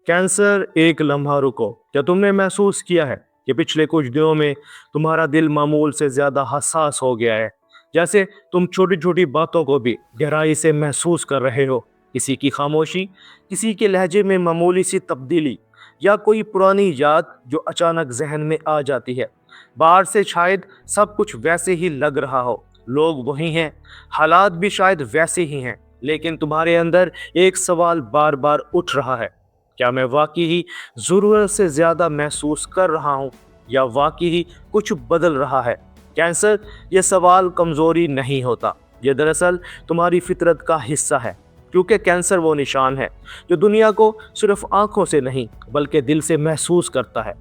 Cancer एक लम्हा रुको। क्या तुमने महसूस किया है कि पिछले कुछ दिनों में तुम्हारा दिल मामूल से ज्यादा हसास हो गया है? जैसे तुम छोटी छोटी बातों को भी गहराई से महसूस कर रहे हो। किसी की खामोशी, किसी के लहजे में मामूली सी तब्दीली, या कोई पुरानी याद जो अचानक जहन में आ जाती है। बाहर से शायद सब कुछ वैसे ही लग रहा हो, लोग वही हैं, हालात भी शायद वैसे ही हैं, लेकिन तुम्हारे अंदर एक सवाल बार बार उठ रहा है: क्या मैं वाकई ही ज़रूरत से ज़्यादा महसूस कर रहा हूँ, या वाकई ही कुछ बदल रहा है? कैंसर ये सवाल कमज़ोरी नहीं होता, ये दरअसल तुम्हारी फितरत का हिस्सा है। क्योंकि कैंसर वो निशान है जो दुनिया को सिर्फ आंखों से नहीं बल्कि दिल से महसूस करता है।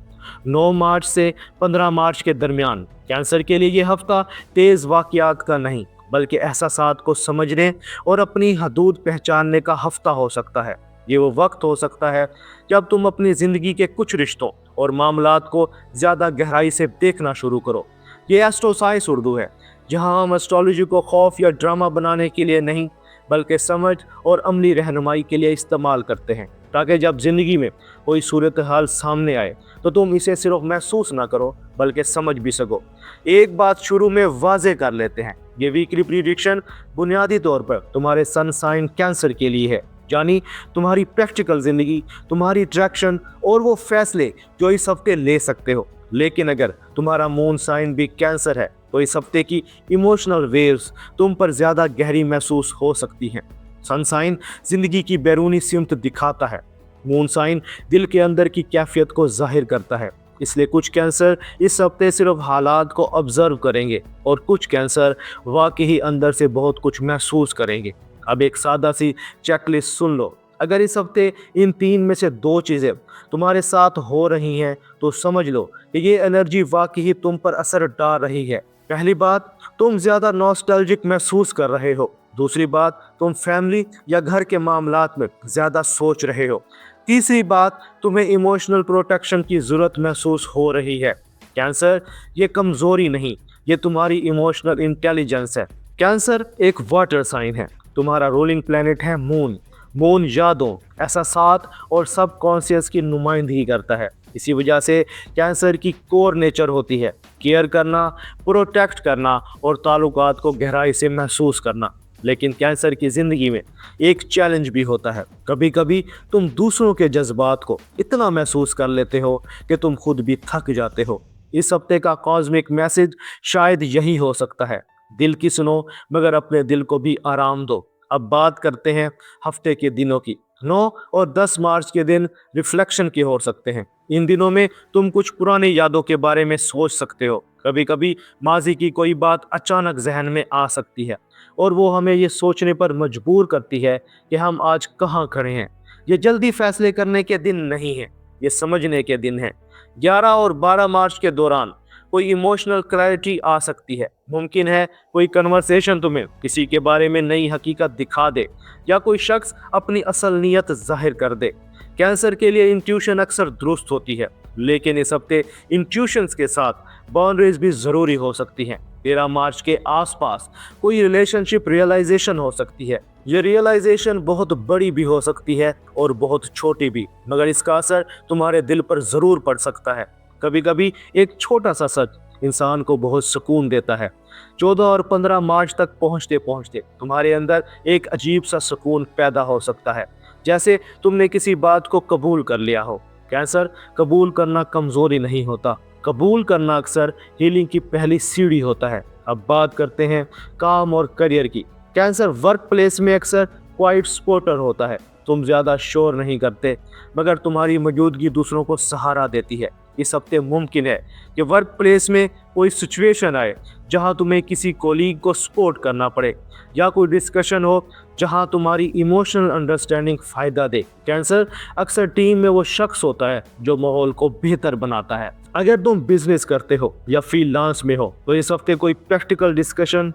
9 मार्च से 15 मार्च के दरमियान कैंसर के लिए ये हफ्ता तेज़ वाक़यात का नहीं बल्कि एहसासात को समझने और अपनी हदूद पहचानने का हफ्ता हो सकता है। ये वो वक्त हो सकता है जब तुम अपनी ज़िंदगी के कुछ रिश्तों और मामलात को ज़्यादा गहराई से देखना शुरू करो। ये एस्ट्रोसाइंस उर्दू है, जहाँ हम एस्ट्रोलॉजी को खौफ या ड्रामा बनाने के लिए नहीं बल्कि समझ और अमली रहनुमाई के लिए इस्तेमाल करते हैं, ताकि जब ज़िंदगी में कोई सूरत हाल सामने आए तो तुम इसे सिर्फ महसूस ना करो बल्कि समझ भी सको। एक बात शुरू में वाजे कर लेते हैं, ये वीकली प्रिडिक्शन बुनियादी तौर पर तुम्हारे सन साइन कैंसर के लिए है, यानी तुम्हारी प्रैक्टिकल ज़िंदगी, तुम्हारी ट्रैक्शन और वो फैसले जो इस हफ्ते ले सकते हो। लेकिन अगर तुम्हारा मून साइन भी कैंसर है तो इस हफ्ते की इमोशनल वेव्स तुम पर ज़्यादा गहरी महसूस हो सकती हैं। सन साइन ज़िंदगी की बैरूनी सिमत दिखाता है, मून साइन दिल के अंदर की कैफियत को जाहिर करता है। इसलिए कुछ कैंसर इस हफ्ते सिर्फ हालात को ऑब्जर्व करेंगे और कुछ कैंसर वाकई ही अंदर से बहुत कुछ महसूस करेंगे। अब एक सादा सी चेकलिस्ट सुन लो। अगर इस हफ्ते इन 3 में से 2 चीज़ें तुम्हारे साथ हो रही हैं तो समझ लो कि ये एनर्जी वाकई ही तुम पर असर डाल रही है। पहली बात, तुम ज़्यादा नॉस्टैल्जिक महसूस कर रहे हो। दूसरी बात, तुम फैमिली या घर के मामलात में ज़्यादा सोच रहे हो। तीसरी बात, तुम्हें इमोशनल प्रोटेक्शन की ज़रूरत महसूस हो रही है। कैंसर ये कमज़ोरी नहीं, ये तुम्हारी इमोशनल इंटेलिजेंस है। कैंसर एक वाटर साइन है, तुम्हारा रूलिंग प्लैनेट है मून। मून यादों, एहसासात और सब कॉन्शियस की नुमाइंदगी करता है। इसी वजह से कैंसर की कोर नेचर होती है केयर करना, प्रोटेक्ट करना और ताल्लुकात को गहराई से महसूस करना। लेकिन कैंसर की ज़िंदगी में एक चैलेंज भी होता है। कभी कभी तुम दूसरों के जज्बात को इतना महसूस कर लेते हो कि तुम खुद भी थक जाते हो। इस हफ्ते का कॉस्मिक मैसेज शायद यही हो सकता है: दिल की सुनो मगर अपने दिल को भी आराम दो। अब बात करते हैं हफ्ते के दिनों की। 9 और 10 मार्च के दिन रिफ्लेक्शन के हो सकते हैं। इन दिनों में तुम कुछ पुरानी यादों के बारे में सोच सकते हो। कभी कभी माजी की कोई बात अचानक जहन में आ सकती है और वो हमें ये सोचने पर मजबूर करती है कि हम आज कहाँ खड़े हैं। ये जल्दी फैसले करने के दिन नहीं है, ये समझने के दिन है। 11 और 12 मार्च के दौरान कोई इमोशनल क्लैरिटी आ सकती है। मुमकिन है कोई कन्वर्सेशन तुम्हें किसी के बारे में नई हकीकत दिखा दे, या कोई शख्स अपनी असल नीयत जाहिर कर दे। कैंसर के लिए इंट्यूशन अक्सर दुरुस्त होती है, लेकिन इस हफ्ते इंट्यूशंस के साथ बाउंड्रीज भी ज़रूरी हो सकती हैं। 13 मार्च के आसपास कोई रिलेशनशिप रियलाइजेशन हो सकती है। ये रियलाइजेशन बहुत बड़ी भी हो सकती है और बहुत छोटी भी, मगर इसका असर तुम्हारे दिल पर ज़रूर पड़ सकता है। कभी कभी एक छोटा सा सच इंसान को बहुत सुकून देता है। 14 और 15 मार्च तक पहुंचते पहुंचते तुम्हारे अंदर एक अजीब सा सुकून पैदा हो सकता है, जैसे तुमने किसी बात को कबूल कर लिया हो। कैंसर कबूल करना कमज़ोरी नहीं होता, कबूल करना अक्सर हीलिंग की पहली सीढ़ी होता है। अब बात करते हैं काम और करियर की। कैंसर वर्क प्लेस में अक्सर क्वाइट सपोर्टर होता है। तुम ज़्यादा शोर नहीं करते, मगर तुम्हारी मौजूदगी दूसरों को सहारा देती है। इस हफ्ते मुमकिन है कि वर्क प्लेस में कोई सिचुएशन आए जहां तुम्हें किसी कोलीग को सपोर्ट करना पड़े, या कोई डिस्कशन हो जहां तुम्हारी इमोशनल अंडरस्टैंडिंग फ़ायदा दे। कैंसर अक्सर टीम में वो शख्स होता है जो माहौल को बेहतर बनाता है। अगर तुम बिजनेस करते हो या फ्रीलांस में हो तो इस हफ्ते कोई प्रैक्टिकल डिस्कशन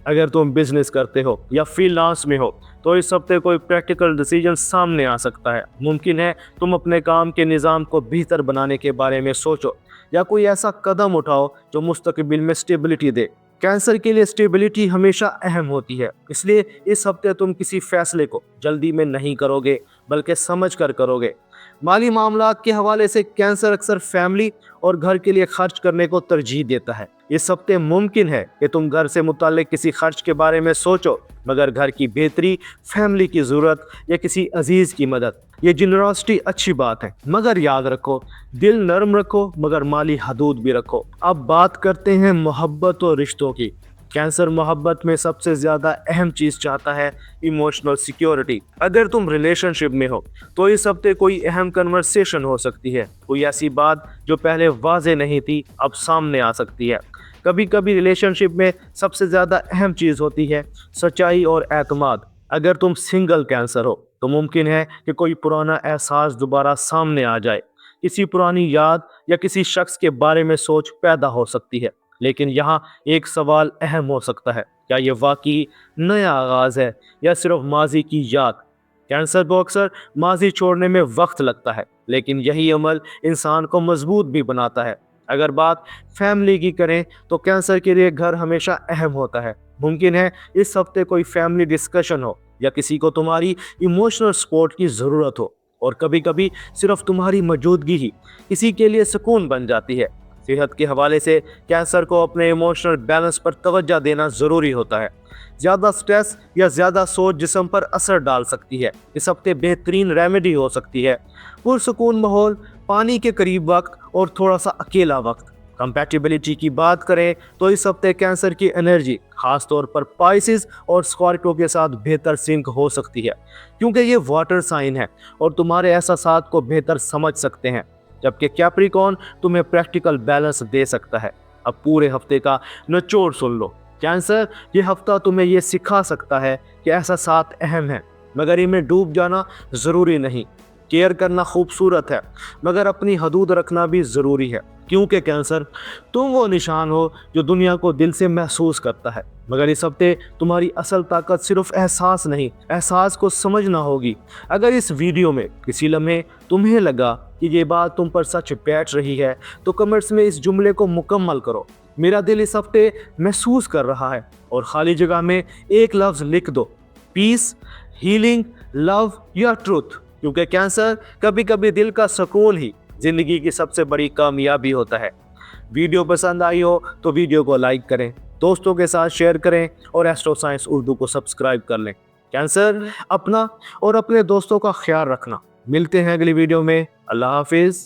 अगर तुम बिजनेस करते हो या फ्रीलांस में हो तो इस हफ्ते कोई प्रैक्टिकल डिसीजन सामने आ सकता है। मुमकिन है तुम अपने काम के निज़ाम को बेहतर बनाने के बारे में सोचो, या कोई ऐसा कदम उठाओ जो मुस्तकबिल में स्टेबिलिटी दे। कैंसर के लिए स्टेबिलिटी हमेशा अहम होती है, इसलिए इस हफ्ते तुम किसी फैसले को जल्दी में नहीं करोगे, बल्कि समझ कर करोगे। माली मामलात के हवाले से कैंसर अक्सर फैमिली और घर के लिए खर्च करने को तरजीह देता है। इस हफ्ते मुमकिन है कि तुम घर से मुताल्लिक किसी खर्च के बारे में सोचो, मगर घर की बेहतरी, फैमिली की ज़रूरत या किसी अजीज़ की मदद, ये जनरॉसिटी अच्छी बात है, मगर याद रखो, दिल नरम रखो मगर माली हदूद भी रखो। अब बात करते हैं मोहब्बत और रिश्तों की। कैंसर मोहब्बत में सबसे ज़्यादा अहम चीज़ चाहता है इमोशनल सिक्योरिटी। अगर तुम रिलेशनशिप में हो तो इस हफ्ते कोई अहम कन्वर्सेशन हो सकती है, कोई ऐसी बात जो पहले वाजे नहीं थी अब सामने आ सकती है। कभी कभी रिलेशनशिप में सबसे ज़्यादा अहम चीज़ होती है सच्चाई और एतमाद। अगर तुम सिंगल कैंसर हो तो मुमकिन है कि कोई पुराना एहसास दोबारा सामने आ जाए, किसी पुरानी याद या किसी शख्स के बारे में सोच पैदा हो सकती है। लेकिन यहाँ एक सवाल अहम हो सकता है, क्या ये वाकई नया आगाज़ है या सिर्फ माजी की याद? कैंसर को अक्सर माजी छोड़ने में वक्त लगता है, लेकिन यही अमल इंसान को मजबूत भी बनाता है। अगर बात फैमिली की करें तो कैंसर के लिए घर हमेशा अहम होता है। मुमकिन है इस हफ्ते कोई फैमिली डिस्कशन हो या किसी को तुम्हारी इमोशनल सपोर्ट की ज़रूरत हो, और कभी कभी सिर्फ तुम्हारी मौजूदगी ही किसी के लिए सुकून बन जाती है। सेहत के हवाले से कैंसर को अपने इमोशनल बैलेंस पर तवज्जो देना ज़रूरी होता है। ज़्यादा स्ट्रेस या ज़्यादा सोच जिस्म पर असर डाल सकती है। इस हफ्ते बेहतरीन रेमेडी हो सकती है पुरसुकून माहौल, पानी के करीब वक्त और थोड़ा सा अकेला वक्त। कंपैटिबिलिटी की बात करें तो इस हफ्ते कैंसर की एनर्जी खास तौर पर पाइसिस और स्कॉर्पियो के साथ बेहतर सिंक हो सकती है, क्योंकि ये वाटर साइन है और तुम्हारे एहसासात को बेहतर समझ सकते हैं, जबकि कैप्रिकॉर्न तुम्हें प्रैक्टिकल बैलेंस दे सकता है। अब पूरे हफ्ते का निचोड़ सुन लो। कैंसर, ये हफ्ता तुम्हें ये सिखा सकता है कि एहसासात अहम हैं, मगर इनमें डूब जाना ज़रूरी नहीं। केयर करना खूबसूरत है, मगर अपनी हदूद रखना भी ज़रूरी है, क्योंकि कैंसर, तुम वो निशान हो जो दुनिया को दिल से महसूस करता है। मगर इस हफ्ते तुम्हारी असल ताकत सिर्फ एहसास नहीं, एहसास को समझना होगी। अगर इस वीडियो में किसी लम्हे तुम्हें लगा कि ये बात तुम पर सच बैठ रही है तो कमेंट्स में इस जुमले को मुकम्मल करो, मेरा दिल इस हफ्ते महसूस कर रहा है, और खाली जगह में एक लफ्ज़ लिख दो, पीस, हीलिंग, लव या ट्रूथ, क्योंकि कैंसर कभी कभी दिल का सुकून ही जिंदगी की सबसे बड़ी कामयाबी होता है। वीडियो पसंद आई हो तो वीडियो को लाइक करें, दोस्तों के साथ शेयर करें और एस्ट्रो साइंस उर्दू को सब्सक्राइब कर लें। कैंसर, अपना और अपने दोस्तों का ख्याल रखना। मिलते हैं अगली वीडियो में। अल्लाह हाफिज़।